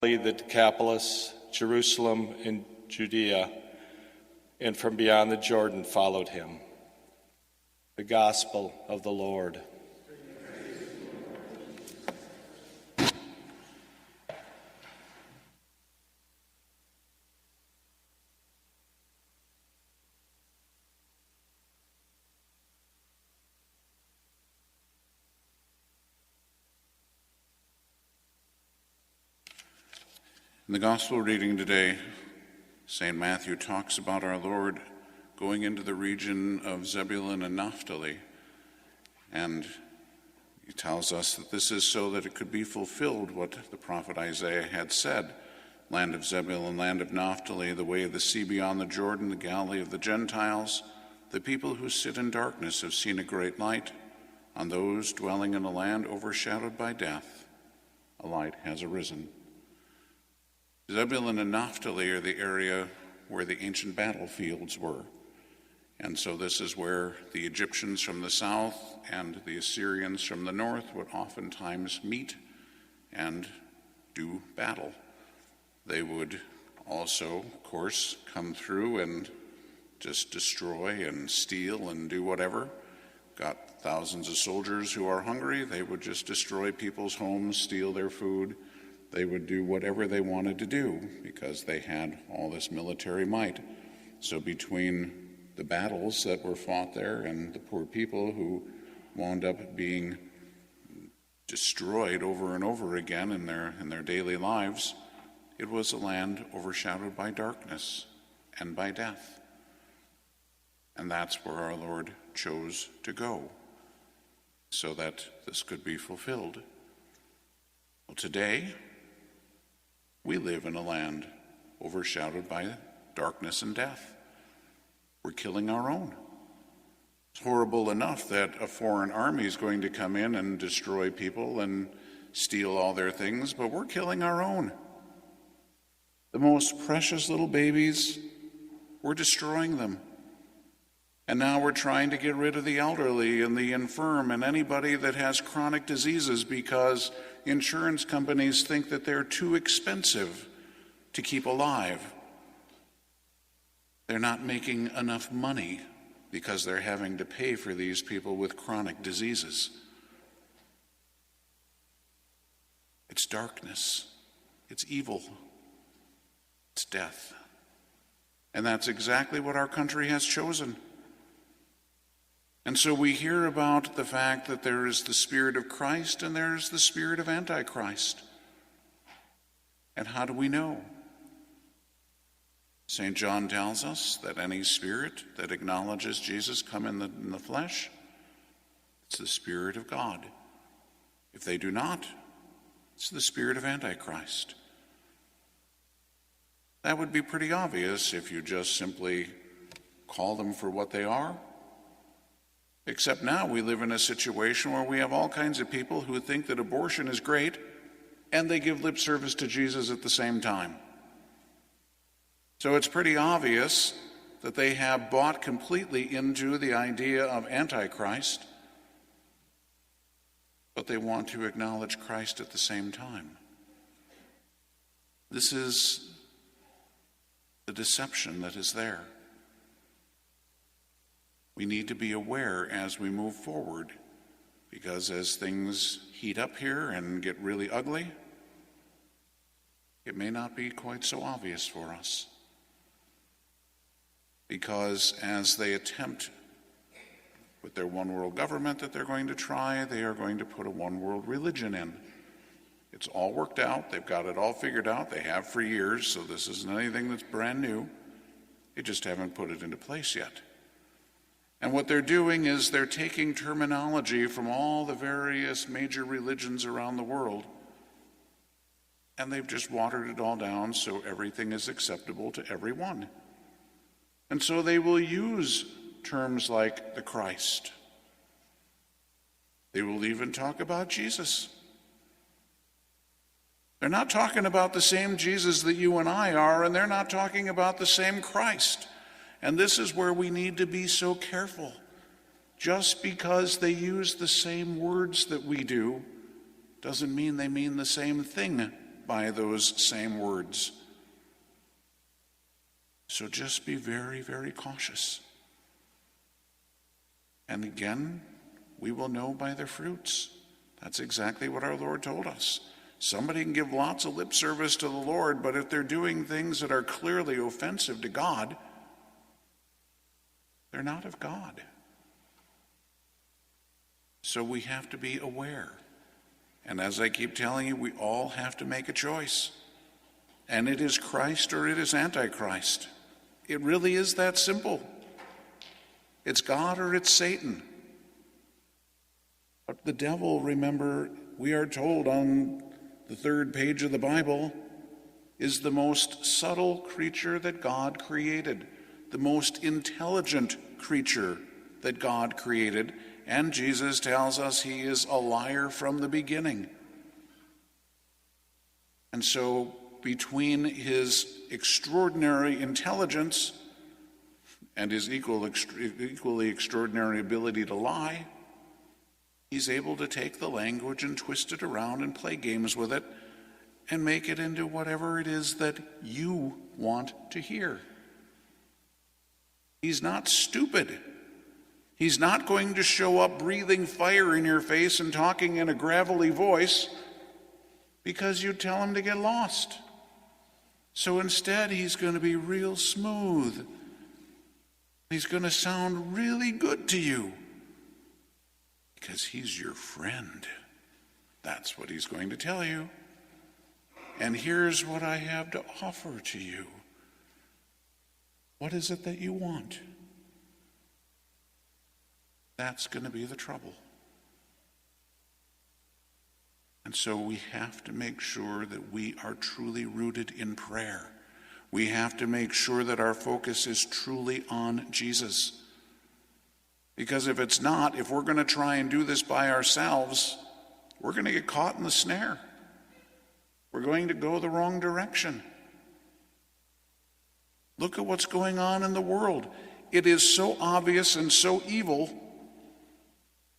the Decapolis, Jerusalem, and Judea, and from beyond the Jordan followed him. The Gospel of the Lord. In the Gospel reading today, St. Matthew talks about our Lord going into the region of Zebulun and Naphtali, and he tells us that this is so that it could be fulfilled what the prophet Isaiah had said. Land of Zebulun, land of Naphtali, the way of the sea beyond the Jordan, the Galilee of the Gentiles, the people who sit in darkness have seen a great light. On those dwelling in a land overshadowed by death, a light has arisen. Zebulun and Naphtali are the area where the ancient battlefields were. And so this is where the Egyptians from the south and the Assyrians from the north would oftentimes meet and do battle. They would also, of course, come through and just destroy and steal and do whatever. Got thousands of soldiers who are hungry. They would just destroy people's homes, steal their food. They would do whatever they wanted to do because they had all this military might. So between the battles that were fought there and the poor people who wound up being destroyed over and over again in their daily lives, it was a land overshadowed by darkness and by death. And that's where our Lord chose to go so that this could be fulfilled. Well, today, we live in a land overshadowed by darkness and death. We're killing our own. It's horrible enough that a foreign army is going to come in and destroy people and steal all their things, but we're killing our own. The most precious little babies, we're destroying them. And now we're trying to get rid of the elderly and the infirm and anybody that has chronic diseases because insurance companies think that they're too expensive to keep alive. They're not making enough money because they're having to pay for these people with chronic diseases. It's darkness. It's evil. It's death. And that's exactly what our country has chosen. And so we hear about the fact that there is the Spirit of Christ and there's the spirit of Antichrist. And how do we know? St. John tells us that any spirit that acknowledges Jesus come in the flesh, it's the Spirit of God. If they do not, it's the spirit of Antichrist. That would be pretty obvious if you just simply call them for what they are. Except now we live in a situation where we have all kinds of people who think that abortion is great, and they give lip service to Jesus at the same time. So it's pretty obvious that they have bought completely into the idea of Antichrist, but they want to acknowledge Christ at the same time. This is the deception that is there. We need to be aware as we move forward, because as things heat up here and get really ugly, it may not be quite so obvious for us. Because as they attempt with their one world government that they're going to try, they are going to put a one world religion in. It's all worked out. They've got it all figured out. They have for years, so this isn't anything that's brand new. They just haven't put it into place yet. And what they're doing is they're taking terminology from all the various major religions around the world, and they've just watered it all down so everything is acceptable to everyone. And so they will use terms like the Christ. They will even talk about Jesus. They're not talking about the same Jesus that you and I are, and they're not talking about the same Christ. And this is where we need to be so careful. Just because they use the same words that we do doesn't mean they mean the same thing by those same words. So just be very, very cautious. And again, we will know by their fruits. That's exactly what our Lord told us. Somebody can give lots of lip service to the Lord, but if they're doing things that are clearly offensive to God, they're not of God. So we have to be aware. And as I keep telling you, we all have to make a choice. And it is Christ or it is Antichrist. It really is that simple. It's God or it's Satan. But the devil, remember, we are told on the 3rd page of the Bible, is the most subtle creature that God created, the most intelligent creature that God created. And Jesus tells us he is a liar from the beginning. And so between his extraordinary intelligence and his equally extraordinary ability to lie, he's able to take the language and twist it around and play games with it and make it into whatever it is that you want to hear. He's not stupid. He's not going to show up breathing fire in your face and talking in a gravelly voice because you tell him to get lost. So instead, he's going to be real smooth. He's going to sound really good to you because he's your friend. That's what he's going to tell you. And here's what I have to offer to you. What is it that you want? That's going to be the trouble. And so we have to make sure that we are truly rooted in prayer. We have to make sure that our focus is truly on Jesus. Because if it's not, if we're going to try and do this by ourselves, we're going to get caught in the snare. We're going to go the wrong direction. Look at what's going on in the world. It is so obvious and so evil.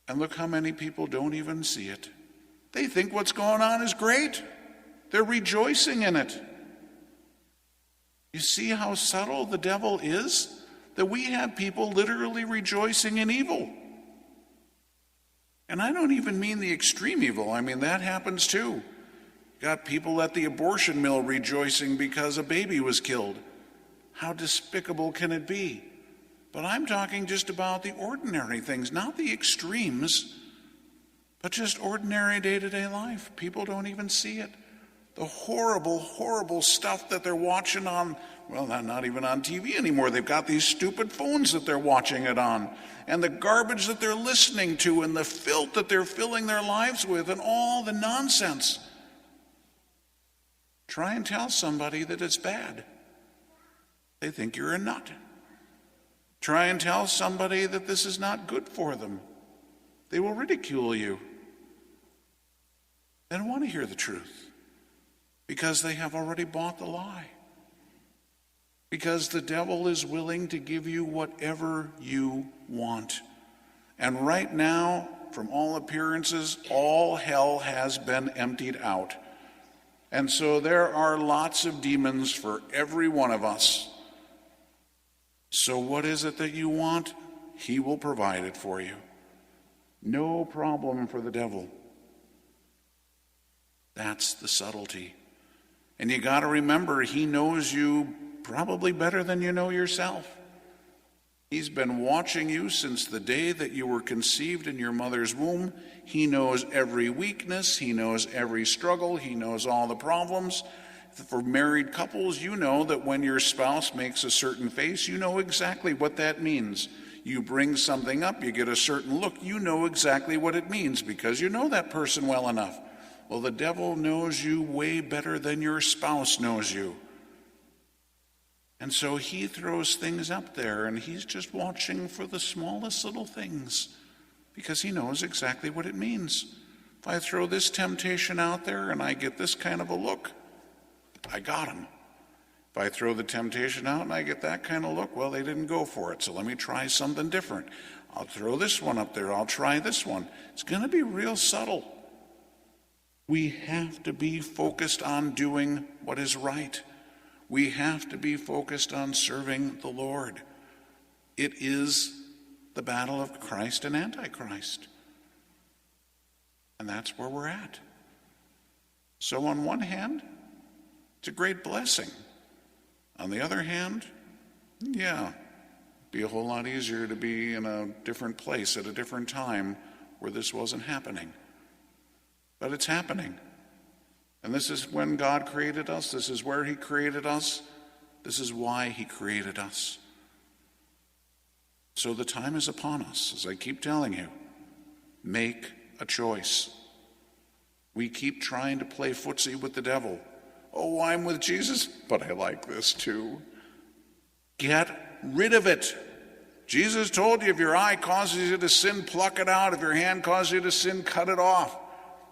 And look how many people don't even see it. They think what's going on is great. They're rejoicing in it. You see how subtle the devil is? That we have people literally rejoicing in evil. And I don't even mean the extreme evil. I mean, that happens too. Got people at the abortion mill rejoicing because a baby was killed. How despicable can it be? But I'm talking just about the ordinary things, not the extremes, but just ordinary day-to-day life. People don't even see it. The horrible, horrible stuff that they're watching on, well, not even on TV anymore. They've got these stupid phones that they're watching it on, and the garbage that they're listening to, and the filth that they're filling their lives with, and all the nonsense. Try and tell somebody that it's bad. They think you're a nut. Try and tell somebody that this is not good for them. They will ridicule you. They don't want to hear the truth because they have already bought the lie. Because the devil is willing to give you whatever you want. And right now, from all appearances, all hell has been emptied out. And so there are lots of demons for every one of us. So what is it that you want? He will provide it for you. No problem for the devil. That's the subtlety. And you got to remember, he knows you probably better than you know yourself. He's been watching you since the day that you were conceived in your mother's womb. He knows every weakness. He knows every struggle. He knows all the problems. For married couples, you know that when your spouse makes a certain face, you know exactly what that means. You bring something up, you get a certain look, you know exactly what it means because you know that person well enough. Well, the devil knows you way better than your spouse knows you. And so he throws things up there, and he's just watching for the smallest little things because he knows exactly what it means. If I throw this temptation out there and I get this kind of a look, I got him. If I throw the temptation out and I get that kind of look, well, they didn't go for it, so let me try something different. I'll throw this one up there. I'll try this one. It's going to be real subtle. We have to be focused on doing what is right. We have to be focused on serving the Lord. It is the battle of Christ and Antichrist. And that's where we're at. So on one hand, it's a great blessing. On the other hand, yeah, it'd be a whole lot easier to be in a different place at a different time where this wasn't happening. But it's happening. And this is when God created us. This is where he created us. This is why he created us. So the time is upon us, as I keep telling you. Make a choice. We keep trying to play footsie with the devil. Oh, I'm with Jesus, but I like this too. Get rid of it. Jesus told you if your eye causes you to sin, pluck it out. If your hand causes you to sin, cut it off.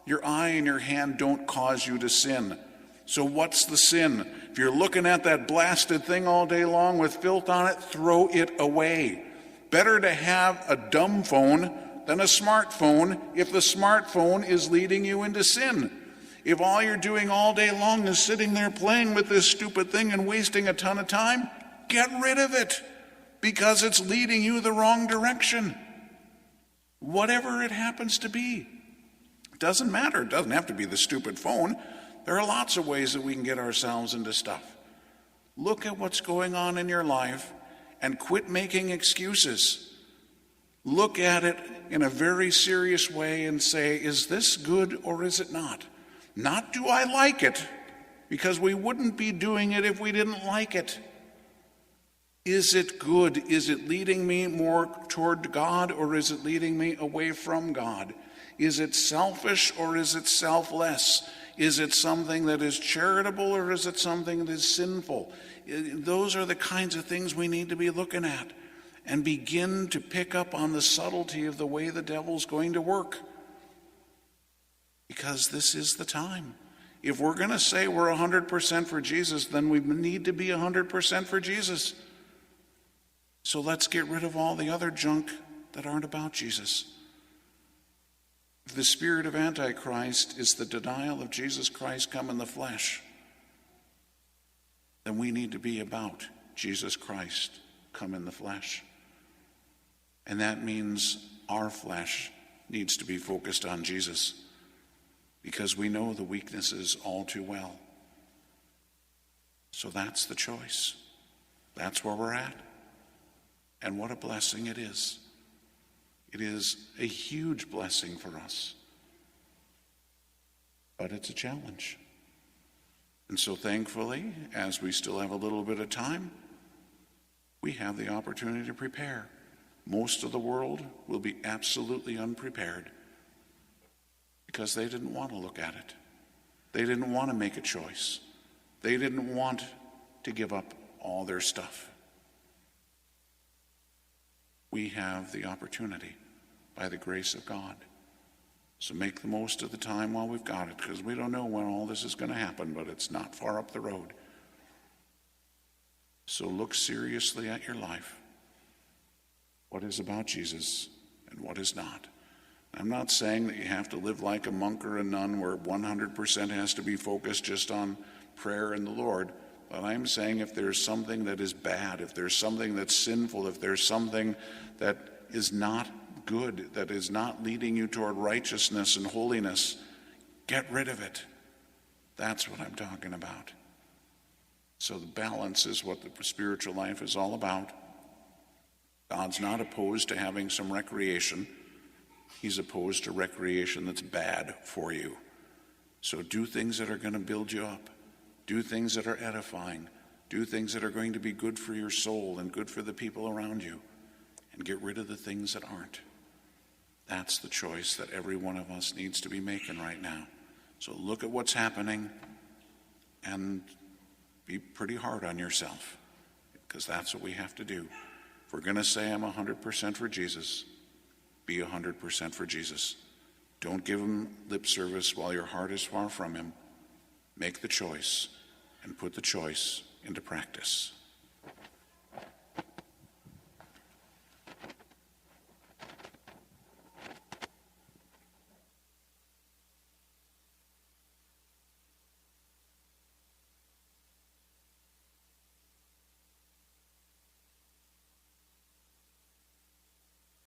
Your eye and your hand don't cause you to sin. So what's the sin? If you're looking at that blasted thing all day long with filth on it, throw it away. Better to have a dumb phone than a smartphone if the smartphone is leading you into sin. If all you're doing all day long is sitting there playing with this stupid thing and wasting a ton of time, get rid of it because it's leading you the wrong direction. Whatever it happens to be. It doesn't matter. It doesn't have to be the stupid phone. There are lots of ways that we can get ourselves into stuff. Look at what's going on in your life and quit making excuses. Look at it in a very serious way and say, is this good or is it not? Not do I like it, because we wouldn't be doing it if we didn't like it. Is it good? Is it leading me more toward God or is it leading me away from God? Is it selfish or is it selfless? Is it something that is charitable or is it something that is sinful? Those are the kinds of things we need to be looking at and begin to pick up on the subtlety of the way the devil's going to work. Because this is the time. If we're going to say we're 100% for Jesus, then we need to be 100% for Jesus. So let's get rid of all the other junk that aren't about Jesus. If the spirit of Antichrist is the denial of Jesus Christ come in the flesh, then we need to be about Jesus Christ come in the flesh. And that means our flesh needs to be focused on Jesus, because we know the weaknesses all too well. So that's the choice. That's where we're at. And what a blessing it is. It is a huge blessing for us. But it's a challenge. And so thankfully, as we still have a little bit of time, we have the opportunity to prepare. Most of the world will be absolutely unprepared because they didn't want to look at it. They didn't want to make a choice. They didn't want to give up all their stuff. We have the opportunity by the grace of God. So make the most of the time while we've got it, because we don't know when all this is going to happen, but it's not far up the road. So look seriously at your life. What is about Jesus and what is not? I'm not saying that you have to live like a monk or a nun where 100% has to be focused just on prayer and the Lord. But I'm saying if there's something that is bad, if there's something that's sinful, if there's something that is not good, that is not leading you toward righteousness and holiness, get rid of it. That's what I'm talking about. So the balance is what the spiritual life is all about. God's not opposed to having some recreation. He's opposed to recreation that's bad for you. So do things that are going to build you up. Do things that are edifying. Do things that are going to be good for your soul and good for the people around you. And get rid of the things that aren't. That's the choice that every one of us needs to be making right now. So look at what's happening and be pretty hard on yourself, because that's what we have to do. If we're going to say I'm 100% for Jesus, be 100% for Jesus. Don't give him lip service while your heart is far from him. Make the choice and put the choice into practice.